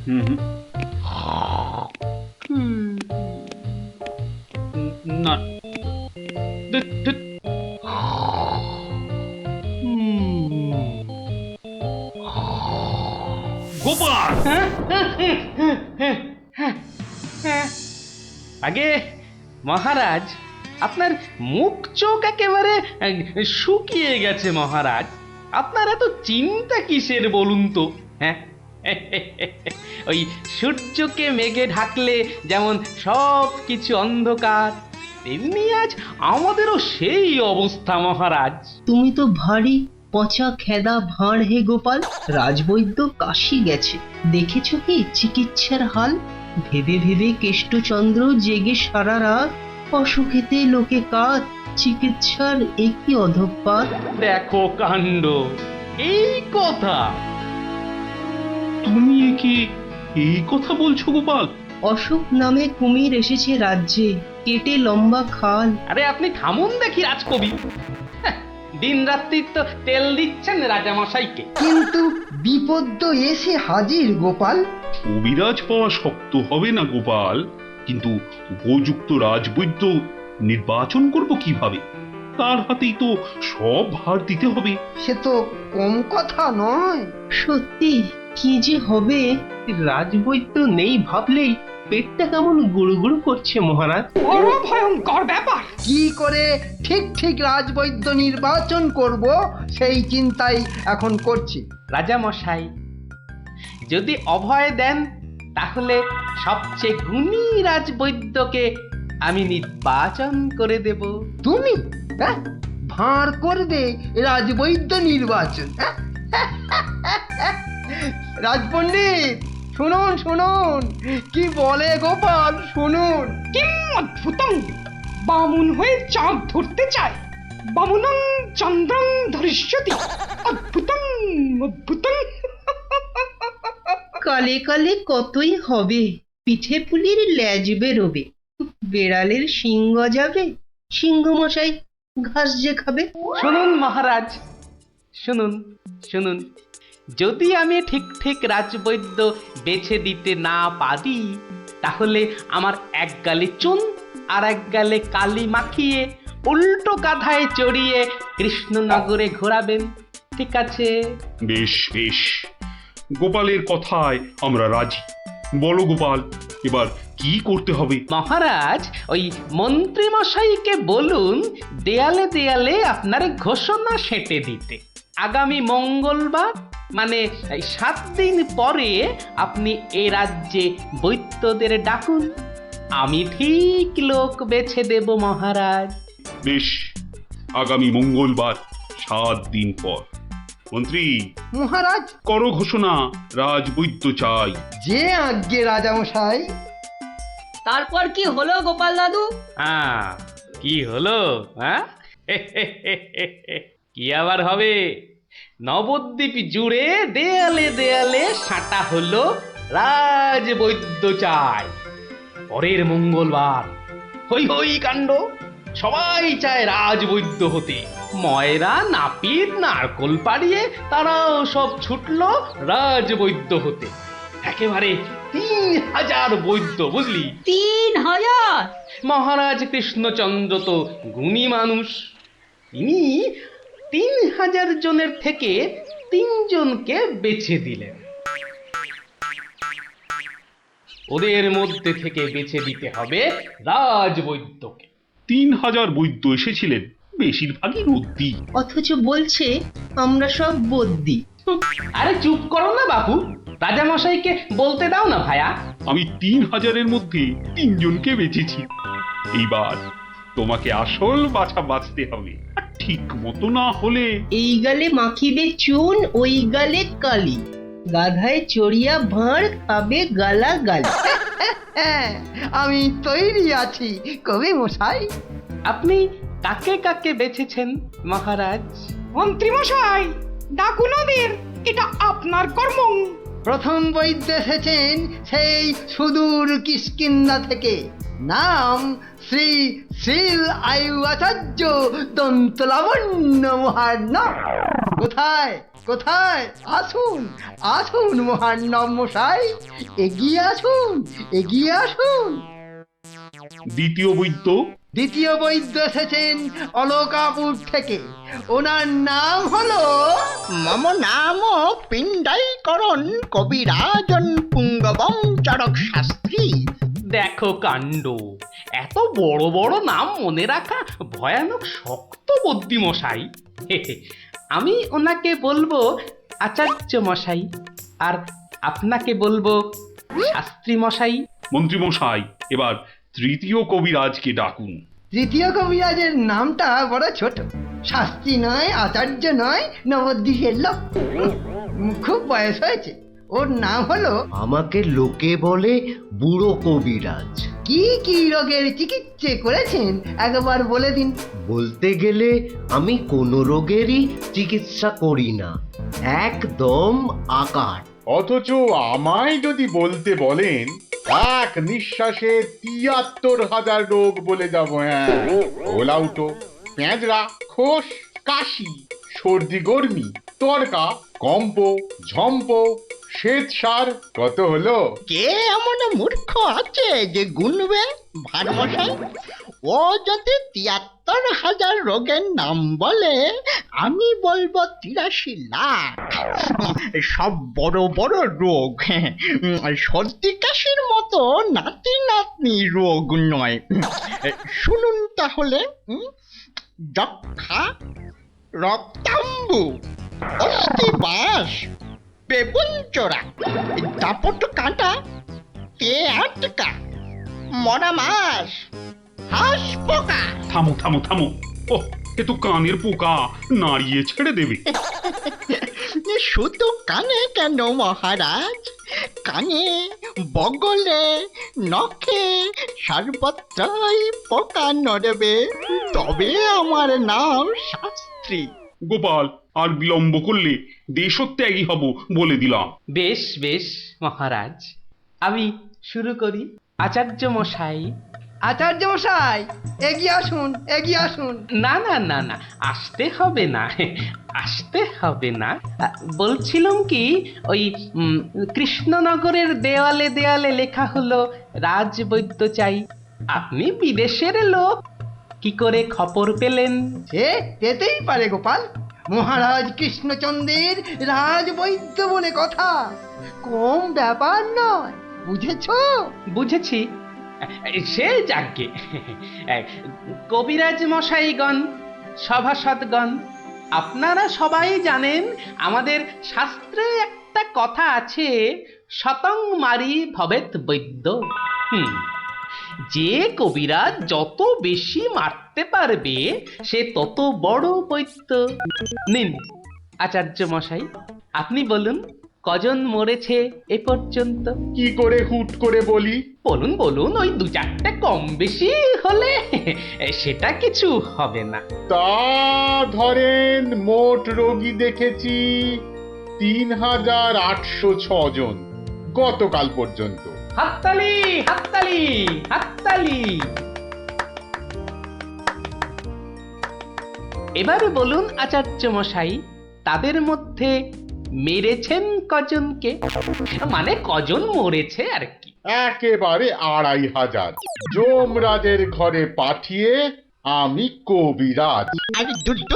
হুম হুম। না, ধুৎ, ধুৎ। গোপাল! আগে মহারাজ, আপনার মুখ চোখ একেবারে শুকিয়ে গেছে মহারাজ। আপনার এত চিন্তা কিসের বলুন তো? হ্যাঁ, ওই সূর্যকে মেঘে ঢাকলে যেমন সব কিছু অন্ধকার, তেমনি আজ আমাদেরও সেই অবস্থা মহারাজ। তুমি তো ভারী পচা খেদা ভাঁড় হে গোপাল। রাজবৈদ্য কাশি গেছে, দেখেছো কি চিকিৎসার হাল? ভেবে ভেবে কেষ্টচন্দ্র জেগে সারা রাত, অসুখেতে লোকে কাত, চিকিৎসার একই অধঃপাত। দেখো কাণ্ড, এই কথা! তুমি কি এই কথা বলছো গোপাল? অসুখ নামে কুমির এসেছে রাজ্যে, কেটে লম্বা খাল। আরে আপনি থামুন দেখি রাজকবি। দিন রাত্রি তো তেল দিচ্ছেন রাজামশাইকে। কিন্তু বিপদ তো এসে হাজির গোপাল। কবিরাজ পাওয়া শক্ত হবে না গোপাল, কিন্তু উপযুক্ত রাজবৈদ্য নির্বাচন করব কিভাবে? তার হাতেই তো সব ভার দিতে হবে। সে তো কম কথা নয়। সত্যি কি যে হবে! রাজবৈদ্য নেই ভাবলেই পেটটা কেমন গুড়ুগুড়ু করছে মহারাজ। বড় ভয়ঙ্কর ব্যাপার। কি করে ঠিক ঠিক রাজবৈদ্য নির্বাচন করব সেই চিন্তাই এখন করছি। রাজামশাই, যদি অভয় দেন তাহলে সবচেয়ে গুণী রাজবৈদ্যকে আমি নির্বাচন করে দেব। তুমি হ্যাঁ ভাঁড় করবে রাজবৈদ্য নির্বাচন? হ্যাঁ? রাজপণ্ডিত শুনুন শুনুন, কি বলে গোপাল শুনুন। কিম অদ্ভুতং! বামুন হয়ে চাঁদ ধরতে চায়। বামুনং চন্দ্রং ধরিষ্যতি। অদ্ভুতং অদ্ভুতং। কালে কালে কতই হবে, পিঠে পুলির ল্যাজ বেরোবে, বেড়ালের সিংহ যাবে, সিংহ মশাই ঘাস যে খাবে। শুনুন মহারাজ, শুনুন শুনুন, যদি আমি ঠিক ঠিক রাজবৈদ্য বেছে দিতে না পারি, তাহলে আমার এক গালে চুন আর এক গালে কালি মাখিয়ে উল্টো কাঁধায় চড়িয়ে কৃষ্ণনগরে ঘোরাবেন, ঠিক আছে? বেশ বেশ, গোপালের কথায় আমরা রাজি। বলো গোপাল, এবার কি করতে হবে? মহারাজ, ওই মন্ত্রী মশাইকে বলুন দেয়ালে দেয়ালে আপনার ঘোষণা সেঁটে দিতে। আগামী মঙ্গলবার মানে 7 দিন পরে আপনি এ রাজ্যে বৈদ্যদের ডাকুন, আমি ঠিক লোক বেছে দেব মহারাজ। বেশ, আগামী মঙ্গলবার 7 দিন পর। মন্ত্রী, মহারাজ, করো ঘোষণা, রাজবৈদ্য চাই। যে আজ্ঞে রাজামশাই। তারপর কি হলো গোপাল দাদু? হ্যাঁ, কি হলো? হ্যাঁ, কি আবার হবে? নবদ্বীপ জুড়ে দেয়ালে দেয়ালে সাঁটা হলো রাজবৈদ্য চাই। পরের মঙ্গলবার হই হই কাণ্ড, সবাই চায় রাজবৈদ্য হতে। ময়রা নাপিত নারকোল পাড়িয়ে তারাও সব ছুটলো রাজবৈদ্য হতে। একেবারে 3000 বৈদ্য, বুঝলি? 3000! মহারাজ কৃষ্ণচন্দ্র তো গুণী মানুষ, তিনি 3000 জনের থেকে 3 জনকে বেছে দিলেন। ওদের মধ্যে থেকে বেছে দিতে হবে রাজবৈদ্যকে। 3000 বৈদ্য এসেছিলেন, বেশিরভাগই রদ্দি। অথচ বলছে আমরা সব বদ্যি। আরে চুপ করো না বাবু, রাজামশাইকে বলতে দাও না ভায়া। আমি 3000-এর মধ্যে 3 জনকে বেঁচেছি। এইবার তোমাকে আসল বাছা বাঁচতে হবে, আর ঠিক মতো না হলে এই গালে মাখিবে চুন, ওই গালে কালি, গাধায় চড়িয়া ভাঁড় খাবে গালা গালি। হ্যাঁ, আমি তৈরি আছি কবি মশাই। আপনি কাকে কাকে বেছেছেন মহারাজ? মন্ত্রী মশাই, ডাকুন ওদের, এটা আপনার কর্ম। প্রথম বৈদ্য এসেছেন সেই সুদূর কিষ্কিন্ধা থেকে, নাম শ্রী শ্রীল আয়ু আচার্য দন্তলাবণ্য মহার্ণ। কোথায় কোথায়? আসুন আসুন মহান্নব মশাই, এগিয়ে আসুন এগিয়ে আসুন। দ্বিতীয় বৈদ্য, দ্বিতীয় বৈদ্য এসেছেন অলকাপুর থেকে। ওনার নাম হলো মম নাম পিণ্ডাইকরণ কবিরাজন পুঙ্গবং চরক শাস্ত্রী। দেখো কাণ্ড, এত বড় বড় নাম মনে রাখা ভয়ানক শক্ত বুদ্ধি মশাই। আমি ওনাকে বলবো আচার্য মশাই, আর আপনাকে বলবো শাস্ত্রী মশাই। মন্ত্রী মশাই, এবার তৃতীয় কবিরাজকে ডাকুন। তৃতীয় কবিরাজের নামটা বড় ছোট, শাস্ত্রী নয়, আচার্য নয়, নবদ্বীপের লোক। খুব বয়স হয়েছে। ওর নাম হলো, আমাকে লোকে বলে বুড়ো কবিরাজ। কি কি রোগের চিকিৎসা করেছেন একবার বলে দিন। বলতে গেলে আমি কোনো রোগেরই চিকিৎসা করি না, একদম আকার। অথচ আমায় যদি বলতে বলেন, এক নিঃশ্বাসে ৭৩,০০০ রোগ বলে যাব। হ্যাঁ, ওলাউটো, পেঁজরা, খোস, কাশি, সর্দি গর্মি, তড়কা, কম্প, ঝম্প, শ্বেত সার, কত হলো? কে এমন মূর্খ আছে যে গুনবে ভারমশাই? ও যদি ৭৩,০০০ রোগের নাম বলে, আমি বলবো ৮৩ লাখ। সব বড় বড় রোগ, সর্দি কাশির মতো নাতি নাতনি রোগ নয়। শুনুন তাহলে, যক্ষা, রক্তাম্বু, অস্থিবাস, বেগুনচোরা, দাপট কাঁটা, তে আটকা, মরা মাছ, হাঁস পোকা। থামো থামো থামো, ও এ তো কানের পোকা, নাড়িয়ে ছেড়ে দেবে। শুধু কানে কেন মহারাজ, কানে, বগলে, নখে, সর্বত্রই পোকা নড়বে, তবে আমার নাম শাস্ত্রী। গোপাল, আর বিলম্ব করলে দেশত্যাগী হব বলে দিলাম। বেশ বেশ মহারাজ, আমি শুরু করি। আচার্য মশাই। আচার্য মশাই, এগিয়ে আসুন এগিয়ে আসুন। না না না না, আসতে হবে না, আসতে হবে না। বলছিলাম কি, ওই কৃষ্ণনগরের দেওয়ালে দেওয়ালে লেখা হলো রাজবৈদ্য চাই। আপনি বিদেশের লোক, কি করে খবর পেলেন? সে পেতেই পারে গোপাল, মহারাজ কৃষ্ণচন্দ্রের রাজবৈদ্য বলে কথা, কম ব্যাপার নয়, বুঝেছো? বুঝেছি, সে যাকে। কবিরাজ মশাইগণ, সভাসদগণ, আপনারা সবাই জানেন আমাদের শাস্ত্রে একটা কথা আছে, শতং মারি ভবেত বৈদ্য। যে কবিরাজ যত বেশি মারতে পারবে সে তত বড় বৈদ্য। নিন আচার্য মশাই, আপনি বলুন কজন মরেছে এ পর্যন্ত? কি করে হুট করে বলি? বলুন বলুন, ওই ২-৪টে কম বেশি হলে সেটা কিছু হবে না। তা ধরেন মোট রোগী দেখেছি ৩,৮০৬ জন গতকাল পর্যন্ত। হাততালি হাততালি হাততালি। এবারে বলুন আচার্য মশাই, তাদের মধ্যে মেরেছেন কজনকে? মানে কজন মরেছে আর কি। একেবারে ২৫০০। যমরাজের ঘরে পাঠিয়ে আমি কবিরাজ। আর দুধ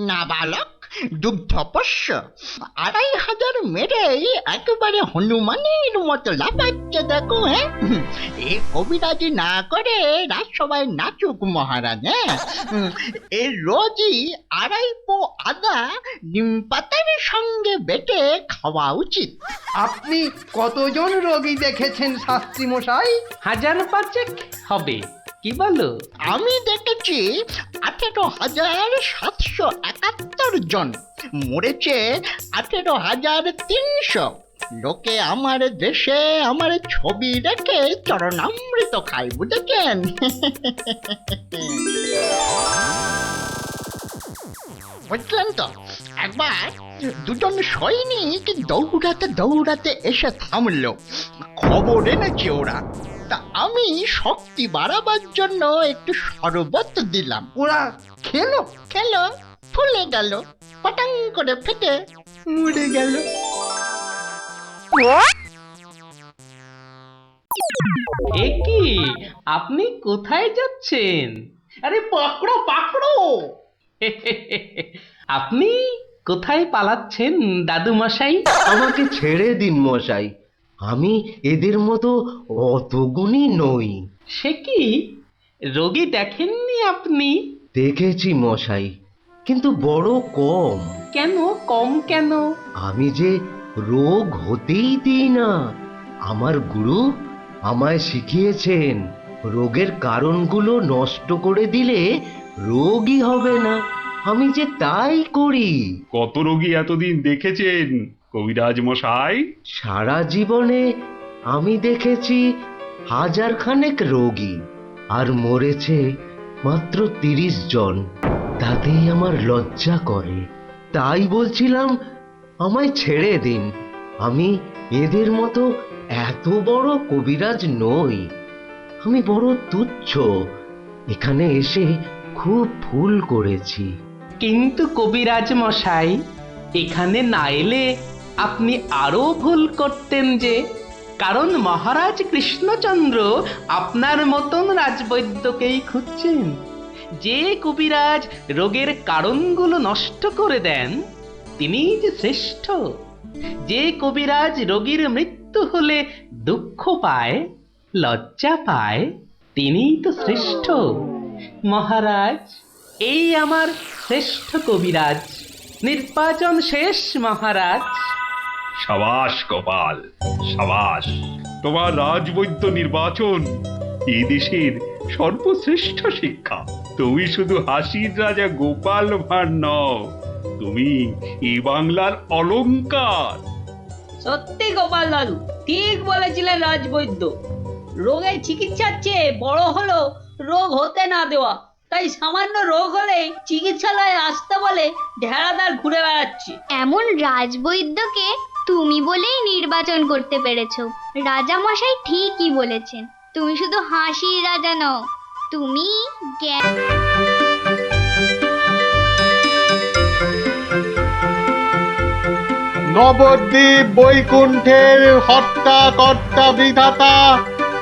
নাবালক, দুগ্ধপোষ্য, ২৫০০ মেরেই একেবারে হনুমানের মতো লাফাচ্ছে দেখো। হ্যাঁ, এ কবিরাজি না করে রাজসভায় নাচুক মহারাজ। হ্যাঁ, এ রোজই ২.৫ পো আদা নিম পাতার সঙ্গে বেটে খাওয়া উচিত। আপনি কতজন রোগী দেখেছেন শাস্ত্রী মশাই? ৫০০ হবে, কি বলো? আমি দেখেছি ১৮,৭৭১ জন, মরেছে ১৮,৩০০। লোকে আমার দেশে আমার ছবি রেখে চরণামৃত খায়, বুঝেছেন? বুঝলেন তো? একবার দুজন সৈনিক দৌড়াতে দৌড়াতে এসে থামলো, খবর এনেছে ওরা। তা আমি শক্তি বাড়াবার জন্য একটু শরবত দিলাম। ওরা খেলো? খেলো, ফুলে গেল, পটাং করে ফেটে মরে গেল। এ কি, আপনি কোথায় যাচ্ছেন? আরে পাকড়ো পাকড়ো। আপনি কোথায় পালাচ্ছেন দাদু মশাই? আমাকে ছেড়ে দিন মশাই, আমি এদের মতো অত গুণী নই। সে কি, রোগী দেখেননি আপনি? দেখেছি মশাই, কিন্তু বড় কম। কেন কম কেন? আমি যে রোগ হতেই দিই না। আমার গুরু আমায় শিখিয়েছেন, রোগের কারণগুলো নষ্ট করে দিলে রোগই হবে না। আমি যে তাই করি। কত রোগী এতদিন দেখেছেন কবিরাজ মশাই? সারা জীবনে আমি দেখেছি 1000 খানেক রোগী, আর মরেছে মাত্র 30 জন। তাতেই আমার লজ্জা করে। তাই বলছিলাম আমায় ছেড়ে দিন। আমি এদের মতো এত বড় কবিরাজ নই। আমি বড় তুচ্ছ। এখানে এসে খুব ভুল করেছি। কিন্তু কবিরাজ মশাই, এখানে না এলে আপনি আরো ভুল করতেন যে। কারণ মহারাজ কৃষ্ণচন্দ্র আপনার মতন রাজবৈদ্যকেই খুঁজছেন। যে কবিরাজ রোগের কারণগুলো নষ্ট করে দেন, তিনিই যে শ্রেষ্ঠ। যে কবিরাজ রোগীর মৃত্যু হলে দুঃখ পায়, লজ্জা পায়, তিনিই তো শ্রেষ্ঠ। মহারাজ, এই আমার শ্রেষ্ঠ কবিরাজ। নির্বাচন শেষ মহারাজ। সাবাস গোপাল, সাবাস। তোমার রাজবৈদ্য নির্বাচন এই দেশের সর্বশ্রেষ্ঠ শিক্ষা। তুমি শুধু হাসির রাজা গোপাল ভাঁড় নও, তুমি এই বাংলার অলংকার। সত্যি গোপাল দাদু ঠিক বলেছিলেন রাজবৈদ্য। রোগের চিকিৎসার চেয়ে বড় হলো রোগ হতে না দেওয়া। তাই সামান্য রোগ হলেই চিকিৎসালয়ে আসতে বলে ঢেড়াদার ঘুরে বেড়াচ্ছে। এমন রাজবৈদ্যকে তুমি বলেই নির্বাচন করতে পেরেছো। রাজামশাই ঠিকই বলেছেন, তুমি শুধু হাসির রাজা নও, তুমি জ্ঞান। নবদ্বীপ বৈকুণ্ঠের হর্তা কর্তা বিধাতা,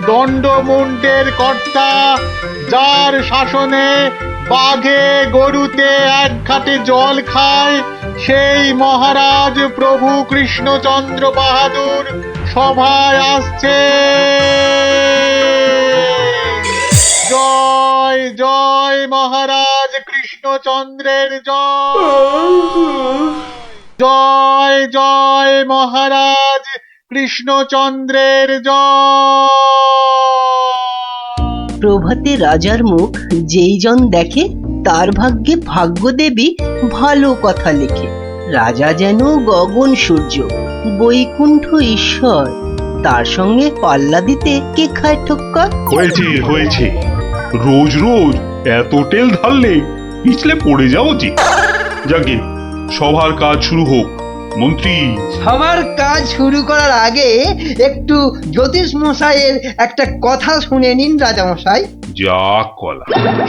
দণ্ডমুণ্ডের কর্তা, যার শাসনে বাঘে গরুতে এক ঘাটে জল খায়, সেই মহারাজ প্রভু কৃষ্ণচন্দ্র বাহাদুর সভায় আসছে। জয় জয় মহারাজ কৃষ্ণচন্দ্রের জয়। জয় জয় মহারাজ কৃষ্ণচন্দ্রের জয়। প্রভাতে রাজার মুখ যেই জন দেখে, তার ভাগ্যে ভাগ্যদেবী ভালো কথা লেখে। রাজা যেন গগন সূর্য, বৈকুণ্ঠ ঈশ্বর, তার সঙ্গে পাল্লা দিতে কে খায় ঠক্কর? হয়েছে হয়েছে, রোজ রোজ এত তেল ঢাললে পিছলে পড়ে যাও যে। যাকে সভার কাজ শুরু হোক। মন্ত্রী, সবার কাজ শুরু করার আগে একটু জ্যোতিষ মশাইয়ের একটা কথা শুনে নিন রাজা মশাই। যা কলা,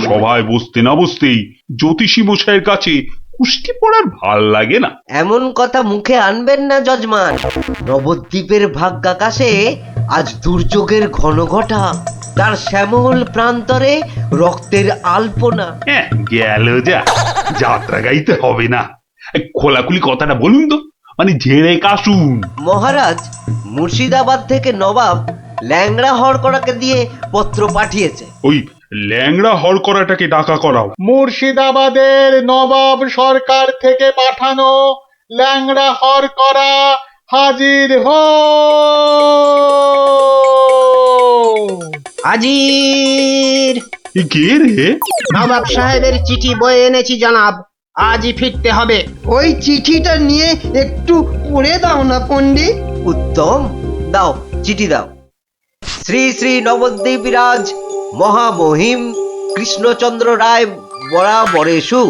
সভায় বসতে না বসতেই জ্যোতিষী মশাইয়ের কাছে কুস্তি পড়ার ভাল লাগে না। এমন কথা মুখে আনবেন না যজমান। নবদ্বীপের ভাগ্যাকাশে আজ দুর্যোগের ঘন ঘটা, তার শ্যামল প্রান্তরে রক্তের আলপনা। হ্যাঁ, গেল যা, যাত্রা গাইতে হবে না। খোলাখুলি কথাটা বলুন তো, মানে ঝেড়ে কাশুন। মহারাজ মুর্শিদাবাদ থেকে নবাব ল্যাংড়া হরকড়াকে দিয়ে পত্র পাঠিয়েছে। ওই ল্যাংড়া হরকরাটাকে ডাকা করাও। মুর্শিদাবাদের নবাব সরকার থেকে পাঠানো ল্যাংড়া হরকরা হাজির হো। হাজির। কে রে? নবাব সাহেবের চিঠি বয়ে এনেছি জনাব, আজই ফিরতে হবে। ওই চিঠিটা নিয়ে একটু পড়ে দাও না পণ্ডিত। উত্তম, দাও চিঠি দাও। শ্রী শ্রী নবদ্বীপ রাজ মহামহিম কৃষ্ণচন্দ্র রায় বরাবরেশু।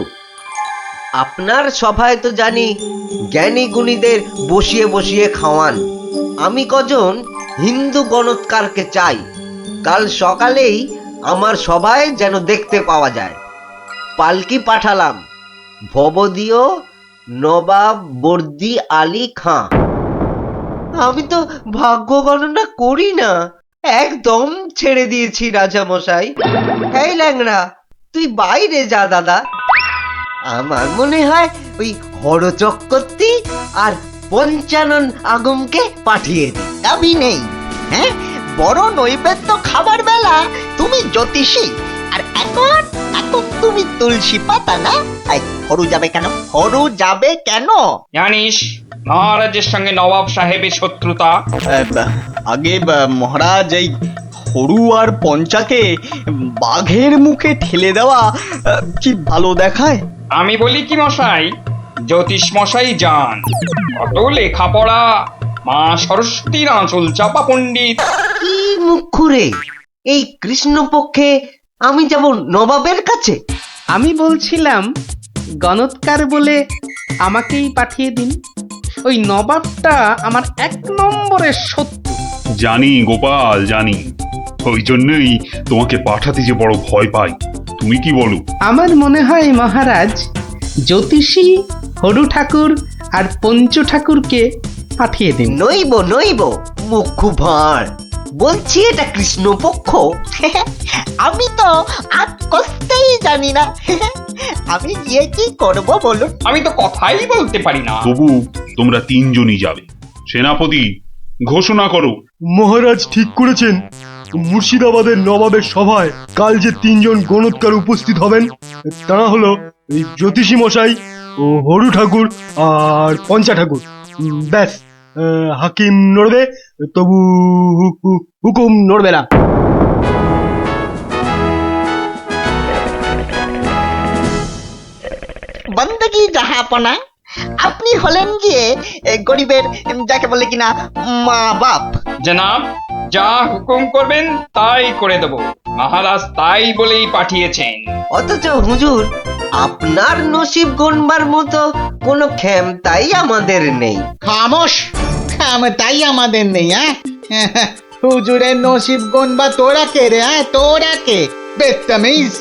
আপনার সভায় তো জানি জ্ঞানী গুণীদের বসিয়ে বসিয়ে খাওয়ান। আমি কজন হিন্দু গণৎকারকে চাই। কাল সকালেই আমার সভায় যেন দেখতে পাওয়া যায়। পালকি পাঠালাম, ভবদীয় নবাব বর্দি আলী খাঁ। আমি তো ভাগ্য গণনা করি না, একদম ছেড়ে দিয়েছি রাজামশাই। এই ল্যাংড়া, তুই বাইরে যা দাদা। আমার মনে হয় ওই হরচক্রবর্তী আর পঞ্চানন আগমকে পাঠিয়ে দি। দাবি নেই। হ্যাঁ, বড় নৈবেদ্য খাবার বেলা তুমি জ্যোতিষী, আর এখন এখন তুমি তুলসী পাতা না? এই, হরু যাবে কেন? হরু যাবে কেন? জানিস মহারাজের সঙ্গে নবাব সাহেবের শত্রুতা। আগে মহারাজ, এই হরু আর পঞ্চাকে বাঘের মুখে ঠেলে দেওয়া কি ভালো দেখায়? আমি বলি কি মশাই, জ্যোতিষ মশাই যান, কত লেখাপড়া, মা সরস্বতীর আঁচল চাপা পণ্ডিত। কি মুখ খুঁড়ে এই কৃষ্ণপক্ষে আমি যাব নবাবের কাছে? আমি বলছিলাম গণৎকার বলে আমাকেই পাঠিয়ে দিন। ওই নবাবটা আমার 1 নম্বরের শত্রু। জানি গোপাল, জানি, ওই জন্যই তোমাকে পাঠাতে যে বড় ভয় পাই। তুমি কি বলো? আমার মনে হয় মহারাজ জ্যোতিষী হরু ঠাকুর আর পঞ্চু ঠাকুরকে পাঠিয়ে দিন। নইব নইব, মুখ খুব ভাঁড়। বলছি এটা কৃষ্ণপক্ষ। আমি তো আর কষতেই জানি না। আমি গিয়ে কি করব বলুন? আমি তো কথাই বলতে পারি না। তবু তোমরা 3 জনই যাবে। সেনাপতি, ঘোষণা করো। মহারাজ ঠিক করেছেন, মুর্শিদাবাদের নবাবের সভায় কাল যে 3 জন গণৎকার উপস্থিত হবেন তারা হলো এই জ্যোতিষী মশাই ও হরু ঠাকুর আর পঞ্চা ঠাকুর। ব্যাস, হাকিম নড়বে, তবু হুকুম নড়বে না। বন্দগি জাহাপনা, আপনি হলেন গিয়ে গরিবের, যাকে বলে কিনা মা বাপ। জনাব, যা হুকুম করবেন তাই করে দেব। মহারাজ তাই বলেই পাঠিয়েছেন। অথচ হুজুর, আপনার নসিব গণবার মতো কোনো ক্ষমতাই আমাদের নেই। খামোশ, তাই আমাদের নেই। হুজুরের নসিব গনবা তোরা কে রে? তোরা কে? বেত্তামিজ।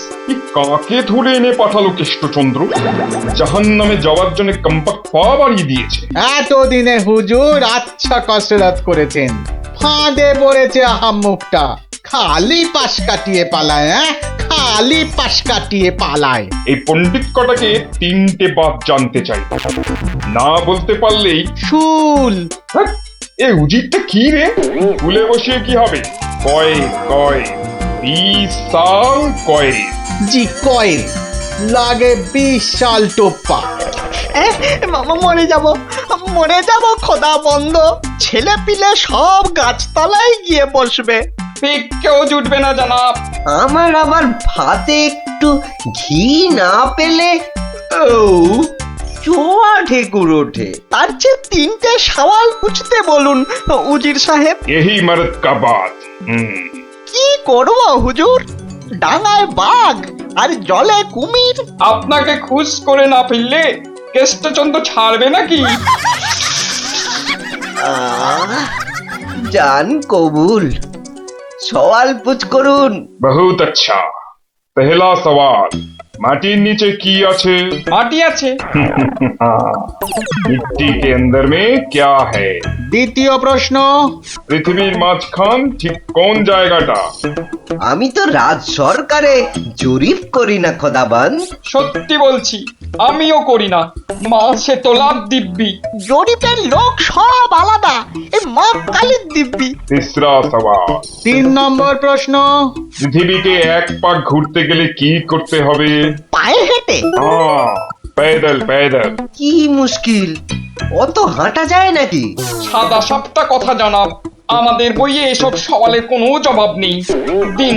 কাকে ধরে এনে পাঠালো কেষ্টচন্দ্র? জাহান্নামে যাওয়ার জন্য কম্পাক পা বাড়িয়ে দিয়েছে। এতদিনে হুজুর আচ্ছা কসরত করেছেন, ফাঁদে পড়েছে আহাম্মুকটা। খালি পাশ কাটিয়ে পালায়, খালি পাশ কাটিয়ে পালায়। এই পণ্ডিত কটাকে 3টে বাদ জানতে চাই, না বলতে পারলেই শুল। এ উজিরটা কি রে? ফুলে বসিয়ে কি হবে? কয় কয় 20 সাল কয়। জি কয়েল লাগে 20 সাল টোপ্পা। মরে যাব খোদা বন্ধ। ছেলে পিলে সব গাছতলায় গিয়ে বসবে। কেউ জুটবে না জনাব। আমার আবার ভাতে একটু ঘি না পেলে চোয়া ঠেকুর ওঠে। তার চেয়ে 3টে সওয়াল পুছতে বলুন উজির সাহেব। यही मर्द का बात। কি করব হুজুর? ডাঙায় বাঘ আর জলে কুমির। আপনাকে খুশ করে না ফেললে কেষ্টচন্দ্র ছাড়বে নাকি? জান কবুল, সওয়াল পুছ করুন। बहुत अच्छा। पहला सवाल, माटिर नीचे की আছে? মাটি আছে। मिट्टी के अंदर में क्या है? দ্বিতীয় প্রশ্ন, পৃথিবীর মাঝখান ঠিক কোন জায়গাটা? আমি তো রাজ সরকারে জরিপ করি না খোদাবান। সত্যি বলছি, আমিও করি না। মাসে তোলার দিব্যি। জরিপের লোক সব আলাদা। এই মা কালীর দিব্যি। तीसरा सवाल, 3 নম্বর প্রশ্ন, পৃথিবীকে এক পাক ঘুরতে গেলে কি করতে হবে? পায়ে হেঁটে। हाँ, पैदल पैदल। কি মুশকিল, অত হাঁটা যায় নাকি? সাদা সাপটা কথা জানাব, আমাদের বইয়ে এসব সওয়ালের কোনো জবাব নেই। দিন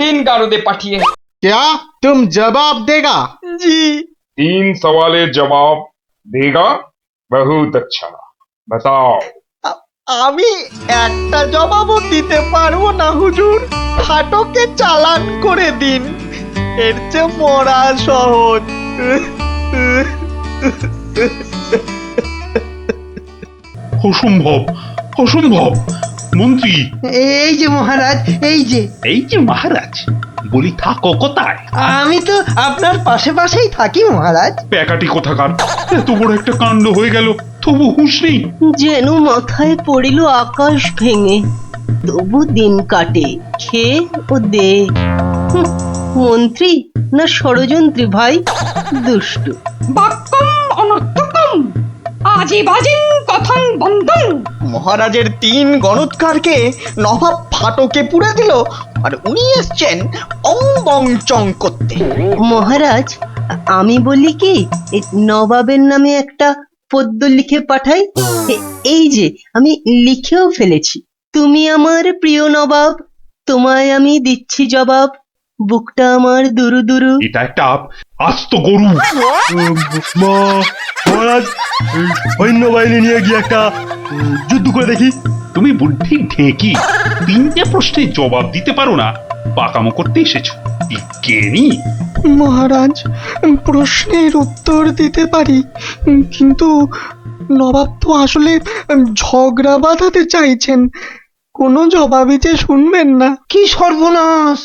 দিন গারদে পাঠিয়ে। क्या तुम जवाब देगा? জি। 3 सवालेर जवाब देगा? बहुत अच्छा। बताओ। আমি একটা জবাবও দিতে পারবো না হুজুর। ফাটকে চালান করে দিন, এর চেয়ে মরা সহজ। অসম্ভব, অসম্ভব। মন্ত্রী, এই যে মহারাজ, এই যে এই যে মহারাজ, বলি থাকো কোথায়? আমি তো আপনার পাশে পাশেই থাকি মহারাজ। প্যাকাটি কোথাকার, এত বড় একটা কাণ্ড হয়ে গেল, তবু হুঁশ নেই। যেন মাথায় পড়িল আকাশ ভেঙে, তবু দিন কাটে খেয়ে ও দে। মন্ত্রী না ষড়যন্ত্রী ভাই, দুষ্টু। বাক্যম অনর্থকম আজি বাজিন কথন বন্ধন। মহারাজের 3 গণৎকারকে নবাব ফাটকে পুড়ে দিল, আর উনি এসছেন অং বং চং করতে। মহারাজ, আমি বলি কি, এই নবাবের নামে একটা পদ্য লিখে পাঠাই। এই যে আমি লিখেও ফেলেছি। তুমি আমার প্রিয় নবাব, তোমায় আমি দিচ্ছি জবাব, বুকটা আমার দুরু দুরু। এটা একটা আস্ত গরু। মহারাজ, এই সৈন্যবাহিনী নিয়ে গিয়ে একটা যুদ্ধ করে দেখি। তুমি বুদ্ধি ঢেকি, 3টে প্রশ্নের জবাব দিতে পারো না, পাকামো করতে এসেছো বিজ্ঞানী। মহারাজ, প্রশ্নের উত্তর দিতে পারি, কিন্তু নবাব তো আসলে ঝগড়া বাঁধাতে চাইছেন, কোনো জবাবই যে শুনবেন না। কি সর্বনাশ!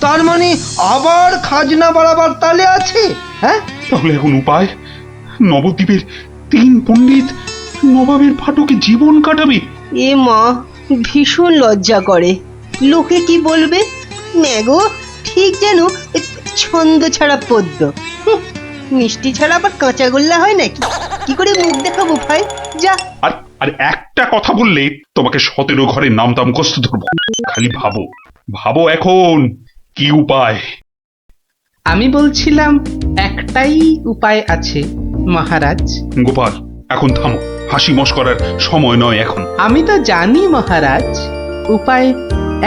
তার মানে আবার খাজনা বাড়াবার তালে আছে? হ্যাঁ, তাহলে এখন উপায়? নবদ্বীপের 3 পণ্ডিত নবাবের ফাটকে জীবন কাটাবে। এ মা, ভীষণ লজ্জা করে। লোকে কি বলবে? ম্যাগো, ঠিক যেন ছন্দ ছাড়া পদ্য। মিষ্টি ছাড়া আবার কাঁচাগোল্লা হয় নাকি? কি করে মুখ দেখাবো ভাই? যা। আর একটা কথা বললে তোমাকে 17 ঘরের নামটা মুখস্থ ধরবো। খালি ভাবো ভাবো এখন কি উপায়। আমি বলছিলাম একটাই উপায় আছে মহারাজ। গোপাল, এখন থামো, হাসি মশকরার সময় নয় এখন। আমি তো জানি মহারাজ, উপায়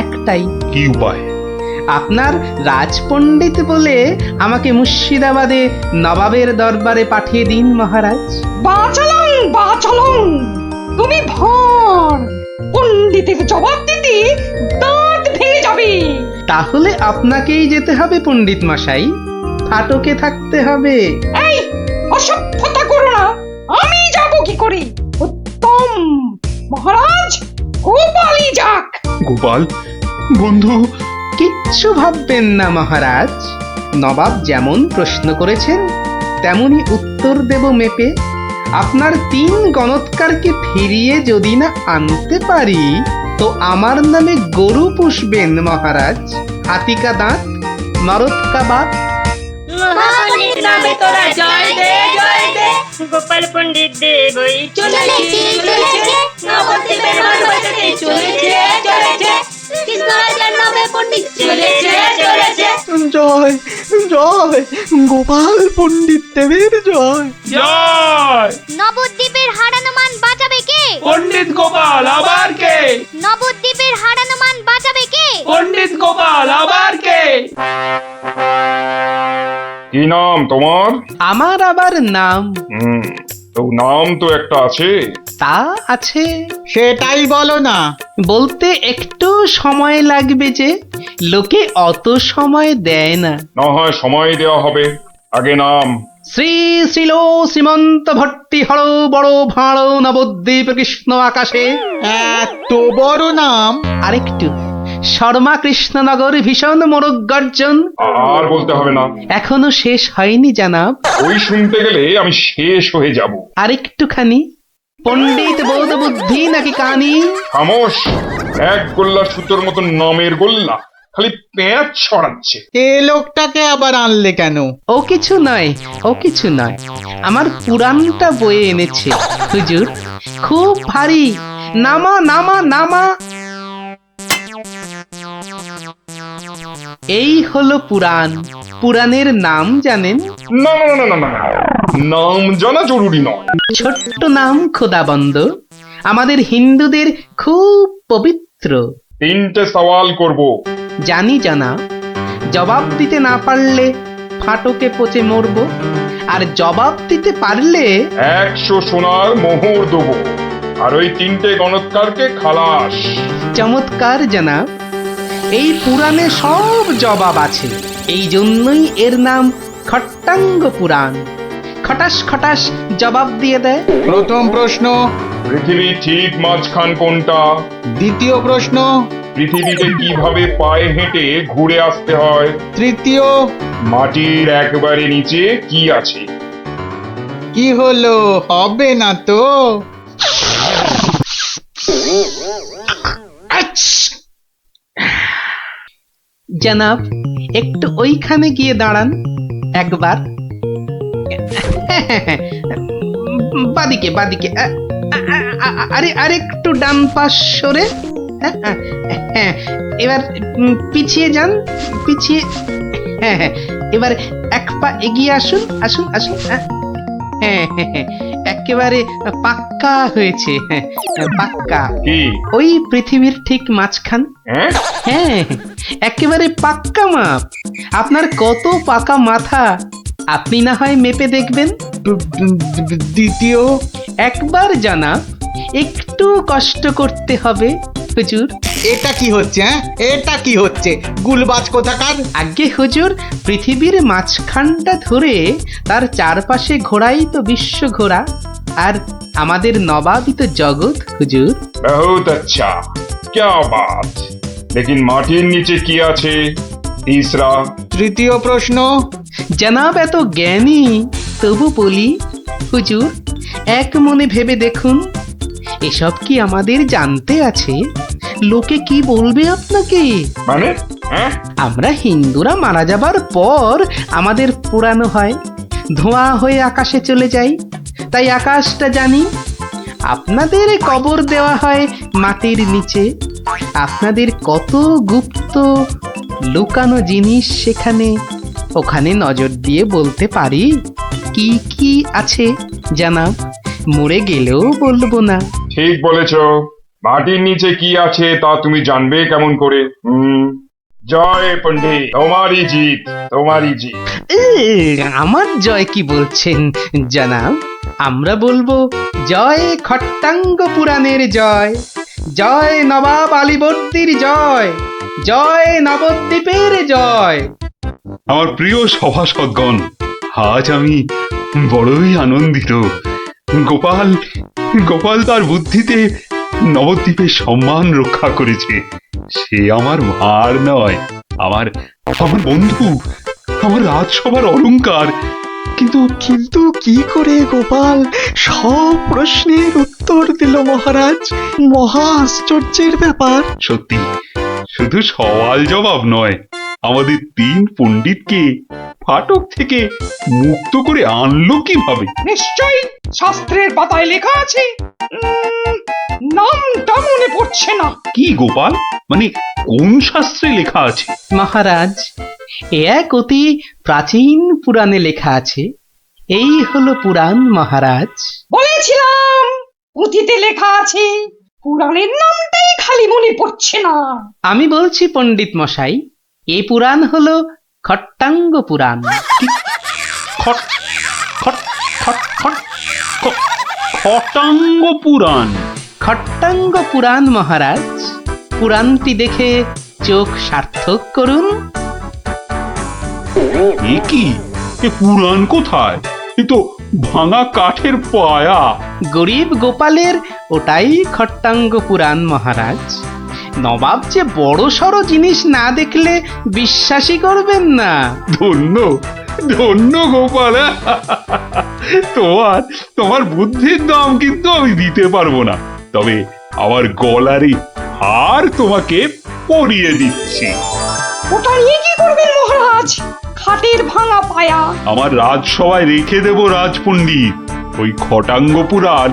একটাই। কি উপায়? আপনার রাজপণ্ডিত বলে আমাকে মুর্শিদাবাদে নবাবের দরবারে পাঠিয়ে দিন মহারাজ। বাঁচালং বাঁচালং, তুমি ভর পণ্ডিতের জবাব দিতে দাঁত ভেঙে যাবে। তাহলে আপনাকেই যেতে হবে পণ্ডিত মশাই, ফাটকে থাকতে হবে। এই অসভ্যতা করো না, আমি যাব কি করে? উত্তম, মহারাজ গোপালই যাক। গোপাল বন্ধু, কিচ্ছু ভাববেন না মহারাজ, নবাব যেমন প্রশ্ন করেছেন তেমনি উত্তর দেব মেপে। আপনার 3 গণৎকারকে ফিরিয়ে যদি না আনতে পারি, তো আমার নামে গরু পুষবেন মহারাজ, হাতিকা দাঁত, নরৎকা বাত। মহাপণ্ডিত নামে তোরা জয় দে জয় দে, গোপাল পণ্ডিত দেবই চলেছে চলেছে, নবদ্বীপের মান বাঁচাতে চলেছে চলেছে, কৃষ্ণরাজার নামে পণ্ডিত চলেছে চলেছে। জয় জয়, গোপাল পণ্ডিত দেবের জয়। জয়! নবদ্বীপের হারানো মান বাঁচাবে কে? পণ্ডিত গোপাল, আবার কে? নবদ্বীপের হারানো মান বাঁচাবে কে? পণ্ডিত গোপাল, আবার কে? কি নাম তোমার? আমার আবার নাম? তো নাম তো একটা আছে। তা আছে। সেটাই বলো না। বলতে একটু সময় লাগবে যে, লোকে অত সময় দেয় না। না হয় সময় দেওয়া হবে, আগে নাম। শ্রী শ্রীল শ্রীমন্ত ভট্টি হর বড় ভাঁড় নবদ্বীপ কৃষ্ণ আকাশে। এত বড় নাম? আরেকটু, শর্মা কৃষ্ণনগর ভীষণ মোরগ গর্জন। আর বলতে হবে না, এখনো শেষ হয়নি জানাব। ওই শুনতে গেলে আমি শেষ হয়ে যাব। আরেকটুখানি, পণ্ডিত বোধ বুদ্ধি নাকি কানি। খামোশ, এক গোল্লার সুতোর মতন নামের গোল্লা, খালি পেঁয়াজ ছড়াচ্ছে। এ লোকটাকে আবার আনলে কেন? ও কিছু নয়, ও কিছু নয়, আমার পুরাণটা বয়ে এনেছে হুজুর, খুব ভারী। নামা নামা নামা। এই হলো পুরাণ। পুরাণের নাম জানেন? না না না না না, নাম জানা জরুরি নয়। ছোট্ট নাম খোদাবন্দ, আমাদের হিন্দুদের খুব পবিত্র। 3টে সওয়াল করব। জানি জানা, জবাব দিতে না পারলে ফাটকে পচে মরব, আর জবাব দিতে পারলে 100 সোনার মোহর দেবো, আর ওই 3টে গণৎকারকে খালাস। চমৎকার জানাব, এই পুরাণে সব জবাব আছে, এই জন্যই এর নাম খট্টাঙ্গ পুরাণ। খটাস খটাস জবাব দিয়ে দেয়। প্রথম প্রশ্ন, পৃথিবীর ঠিক মাঝখান কোনটা? দ্বিতীয় প্রশ্ন। পৃথিবীতে কিভাবে পায়ে হেঁটে ঘুরে আসতে হয়? তৃতীয়। মাটির একবারে নিচে কি আছে? কি হলো, হবে না তো? জনাব, একটু ওইখানে গিয়ে দাঁড়ান একবার। বাদিকে বাদিকে, আরে আরেকটু ডান পাশ সরে। হ্যাঁ, এবার পিছিয়ে যান, পিছিয়ে। হ্যাঁ, এবার এক পা এগিয়ে আসুন, আসুন আসুন। হ্যাঁ, একেবারে পাক্কা হয়েছে, পাক্কা। ওই পৃথিবীর ঠিক মাঝখান। হ্যাঁ, একেবারে পাক্কা মাপ। আপনার কত পাকা মাথা, আপনি না হয় মেপে দেখবেন। দ্বিতীয়। একবার জানা, একটু কষ্ট করতে হবে হুজুর। এটা কি হচ্ছে? হ্যাঁ, এটা কি হচ্ছে? গুলবাজ কোথাকার। আগে হুজুর, পৃথিবীর মাঝখানটা ধরে তার চারপাশে ঘোরাই তো বিশ্ব ঘোরা, আর আমাদের নবাবই তো জগৎ হুজুর। বহুত আচ্ছা, क्या बात। लेकिन মাটির নিচে কি আছে? তিসরা। তৃতীয় প্রশ্ন। জনাব এত জ্ঞানী, তবু বলি হুজুর, এক মনে ভেবে দেখুন, এসব কি আমাদের জানতে আছে? লোকে কি বলবে আপনাকে? মানে আমরা হিন্দুরা মারা যাবার পর আমাদের পোড়ানো হয়, ধোঁয়া হয়ে আকাশে চলে যাই, তাই আকাশটা জানি। আপনাদের কবর দেওয়া হয় মাটির নিচে, আপনাদের কত গুপ্ত লুকানো জিনিস সেখানে, ওখানে নজর দিয়ে বলতে পারি কি কি আছে জানাব, মরে গেলেও বলবো না। ঠিক বলেছ। মাটির নিচে কি আছে তা তুমি জানবে কেমন করে? জয় পণ্ডিত, তোমারই জিত, তোমারই জিত। আমার জয় কি বলছেন জানাব? আমরা বলবো জয় খট্টাঙ্গ পুরাণের জয়, জয় নবাব আলীবর্দীর জয়, জয় নবদ্বীপের জয়। আমার প্রিয় সভাসদগণ, আজ আমি বড়ই আনন্দিত। গোপাল গোপাল তার বুদ্ধিতে নবদ্বীপের সম্মান রক্ষা করেছে। সে আমার ভার নয়, আমার আমার বন্ধু, আমার রাজসভার অলংকার। কিন্তু কিন্তু কি করে গোপাল সব প্রশ্নের উত্তর দিল মহারাজ? মহা আশ্চর্যের ব্যাপার। সত্যি, শুধু সওয়াল জবাব নয়, আমাদের 3 পণ্ডিতকে ফাটক থেকে মুক্ত করে আনলো কিভাবে? নিশ্চয়ই শাস্ত্রের পাতায় লেখা আছে, নামটা মনে পড়ছে না। কি গোপাল, মানে কোন শাস্ত্রে লেখা আছে? মহারাজ, এক অতি প্রাচীন পুরাণে লেখা আছে। এই হলো পুরাণ মহারাজ। বলেছিলাম পুঁথিতে লেখা আছে, পুরাণের নামটাই খালি মনে পড়ছে না। আমি বলছি পণ্ডিত মশাই, এ পুরাণ হলো খট্টাঙ্গ পুরাণ। খটাঙ্গ পুরাণ? খট্টাঙ্গ পুরাণ মহারাজ। পুরাণটি দেখে চোখ সার্থক করুন। এ কি, এ পুরাণ কোথায়? এ তো ভাঙা কাঠের পায়া। গরিব গোপালের ওটাই খট্টাঙ্গ পুরাণ মহারাজ। নবাব যে বড় সড় জিনিস না দেখলে বিশ্বাসই করবেন না। ধন্য ধন্য গোপাল। তোমার বুদ্ধির দাম কিন্তু আমি দিতে পারবো না, তবে আমার গলারই হার তোমাকে পরিয়ে দিচ্ছি। ওটা নিয়ে কি করবেন মহারাজ? খাটের ভাঙা পায়া আমার রাজসভায় রেখে দেব রাজপণ্ডিত। ওই খটাঙ্গ পুরাণ